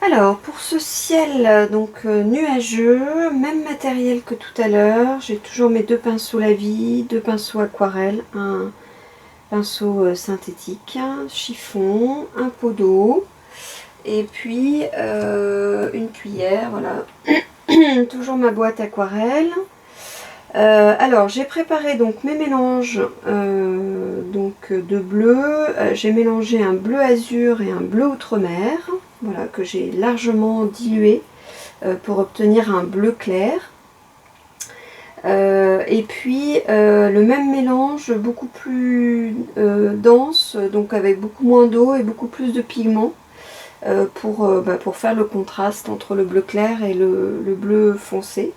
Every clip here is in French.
Alors, pour ce ciel nuageux, même matériel que tout à l'heure, j'ai toujours mes deux pinceaux la vie, deux pinceaux aquarelle, un pinceau synthétique, un chiffon, un pot d'eau, et puis une cuillère, voilà. Toujours ma boîte aquarelle. Alors, j'ai préparé donc mes mélanges de bleu. J'ai mélangé un bleu azur et un bleu outre-mer, voilà, que j'ai largement dilué pour obtenir un bleu clair. Et puis le même mélange beaucoup plus dense, donc avec beaucoup moins d'eau et beaucoup plus de pigments pour faire le contraste entre le bleu clair et le bleu foncé.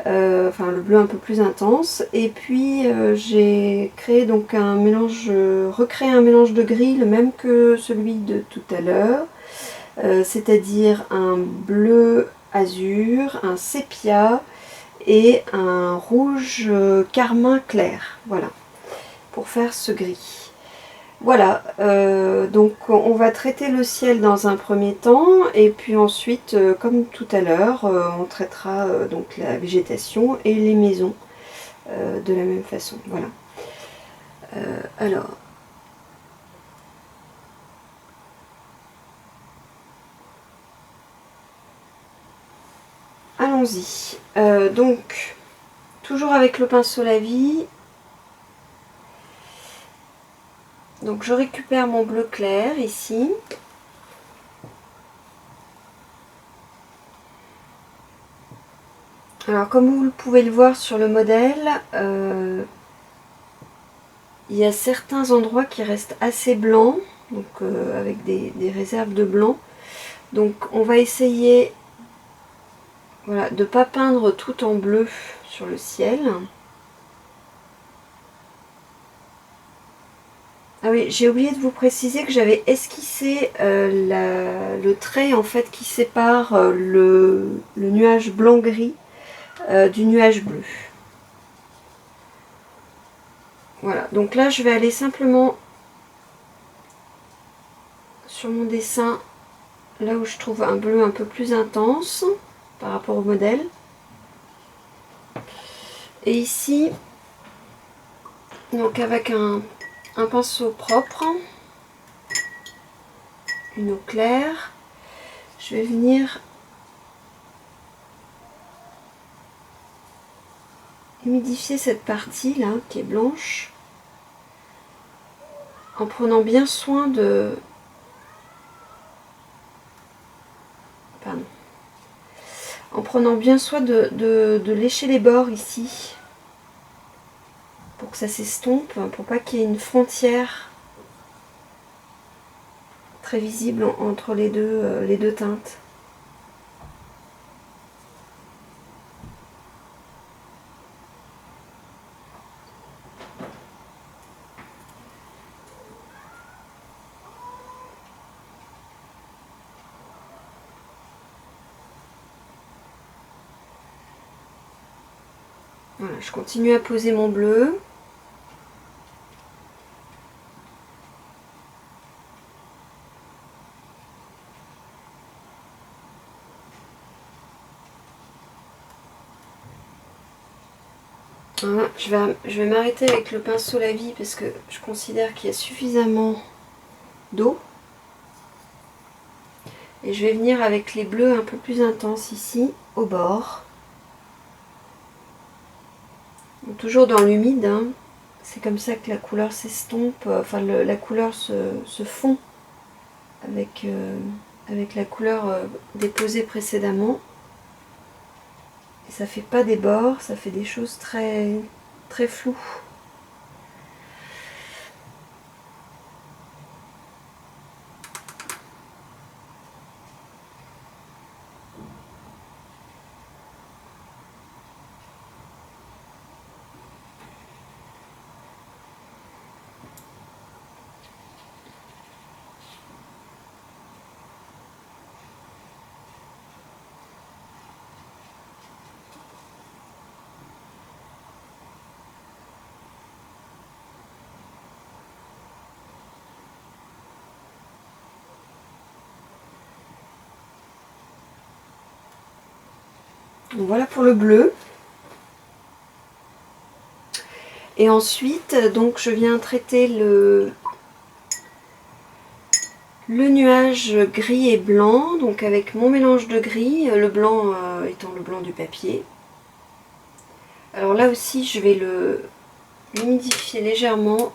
Enfin le bleu un peu plus intense. Et puis j'ai créé donc un mélange, recréé un mélange de gris, le même que celui de tout à l'heure, c'est-à-dire un bleu azur, un sépia et un rouge carmin clair, voilà, pour faire ce gris. Voilà, donc on va traiter le ciel dans un premier temps, et puis ensuite, comme tout à l'heure, on traitera donc la végétation et les maisons de la même façon. Voilà. Alors, allons-y. Donc, toujours avec le pinceau la vie. Donc je récupère mon bleu clair ici. Alors comme vous pouvez le voir sur le modèle, il y a certains endroits qui restent assez blancs, donc avec des réserves de blanc. Donc on va essayer, voilà, de ne pas peindre tout en bleu sur le ciel. Ah oui, j'ai oublié de vous préciser que j'avais esquissé le trait en fait qui sépare le nuage blanc-gris du nuage bleu. Voilà, donc là je vais aller simplement sur mon dessin, là où je trouve un bleu un peu plus intense par rapport au modèle. Et ici, donc avec un pinceau propre, une eau claire, je vais venir humidifier cette partie là qui est blanche en prenant bien soin de... Pardon. En prenant bien soin de lécher les bords ici pour que ça s'estompe, pour pas qu'il y ait une frontière très visible entre les deux teintes. Voilà, je continue à poser mon bleu. Voilà, je vais m'arrêter avec le pinceau la vie parce que je considère qu'il y a suffisamment d'eau. Et je vais venir avec les bleus un peu plus intenses ici, au bord. Donc, toujours dans l'humide, hein. C'est comme ça que la couleur s'estompe, enfin la couleur se fond avec, avec la couleur déposée précédemment. Et ça fait pas des bords, ça fait des choses très, très floues. Donc voilà pour le bleu. Et ensuite, donc je viens traiter le nuage gris et blanc, donc avec mon mélange de gris, le blanc étant le blanc du papier. Alors là aussi, je vais l'humidifier légèrement.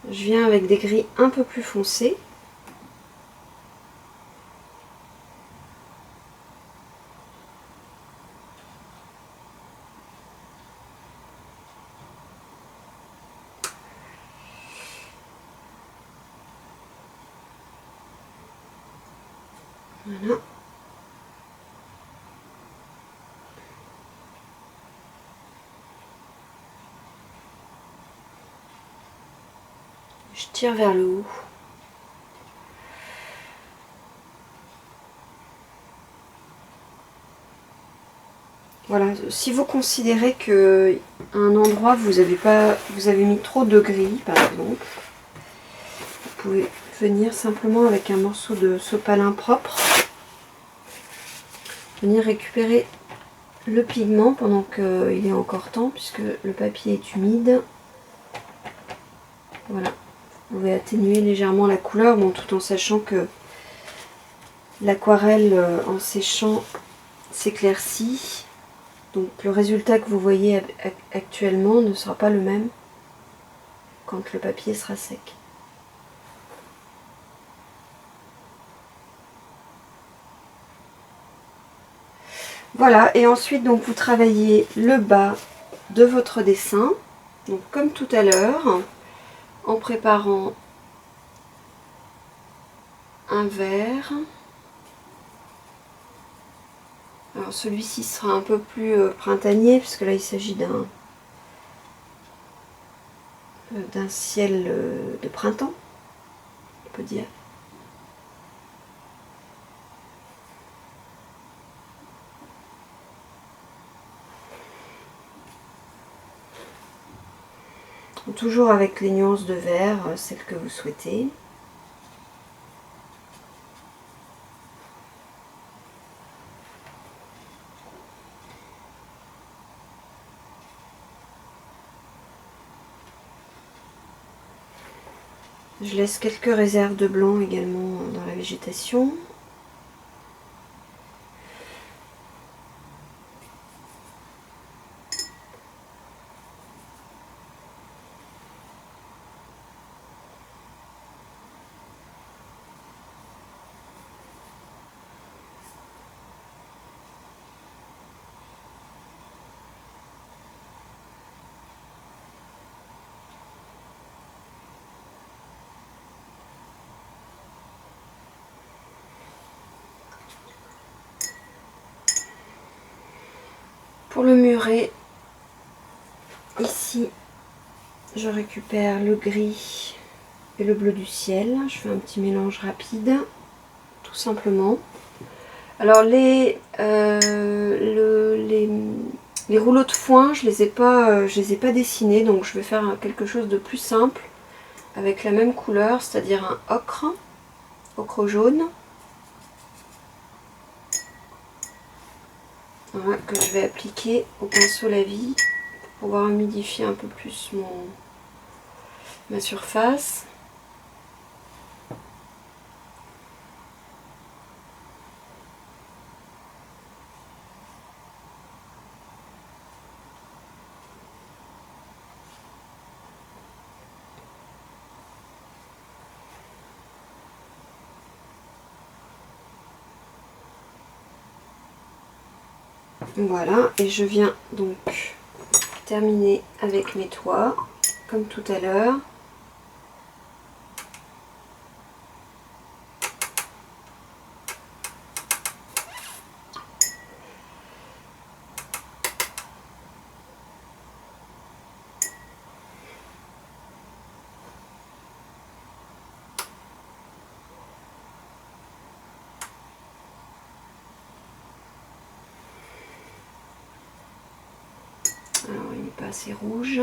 Je viens avec des gris un peu plus foncés. Voilà. Je tire vers le haut. Voilà, si vous considérez que à un endroit vous avez mis trop de gris par exemple, vous pouvez venir simplement avec un morceau de sopalin propre, venir récupérer le pigment pendant qu'il est encore temps puisque le papier est humide. Voilà, vous pouvez atténuer légèrement la couleur, bon, tout en sachant que l'aquarelle en séchant s'éclaircit. Donc le résultat que vous voyez actuellement ne sera pas le même quand le papier sera sec. Voilà, et ensuite donc vous travaillez le bas de votre dessin, donc comme tout à l'heure, en préparant un vert. Alors celui-ci sera un peu plus printanier, puisque là il s'agit d'un ciel de printemps, on peut dire. Toujours avec les nuances de vert, celles que vous souhaitez. Je laisse quelques réserves de blanc également dans la végétation. Pour le muret, ici, je récupère le gris et le bleu du ciel. Je fais un petit mélange rapide, tout simplement. Alors les rouleaux de foin, je les ai pas dessinés, donc je vais faire quelque chose de plus simple avec la même couleur, c'est-à-dire un ocre jaune. Voilà, que je vais appliquer au pinceau Lavis pour pouvoir humidifier un peu plus ma surface. Voilà, et je viens donc terminer avec mes toits, comme tout à l'heure. Alors il n'est pas c'est rouge.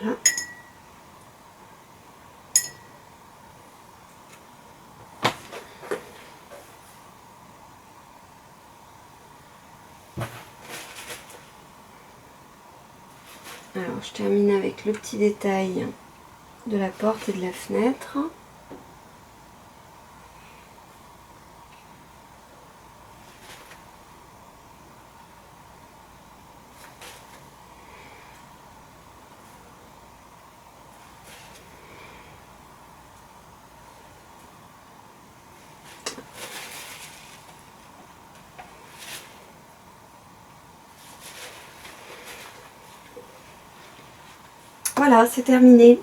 Voilà. Alors je termine avec le petit détail de la porte et de la fenêtre. Voilà, c'est terminé.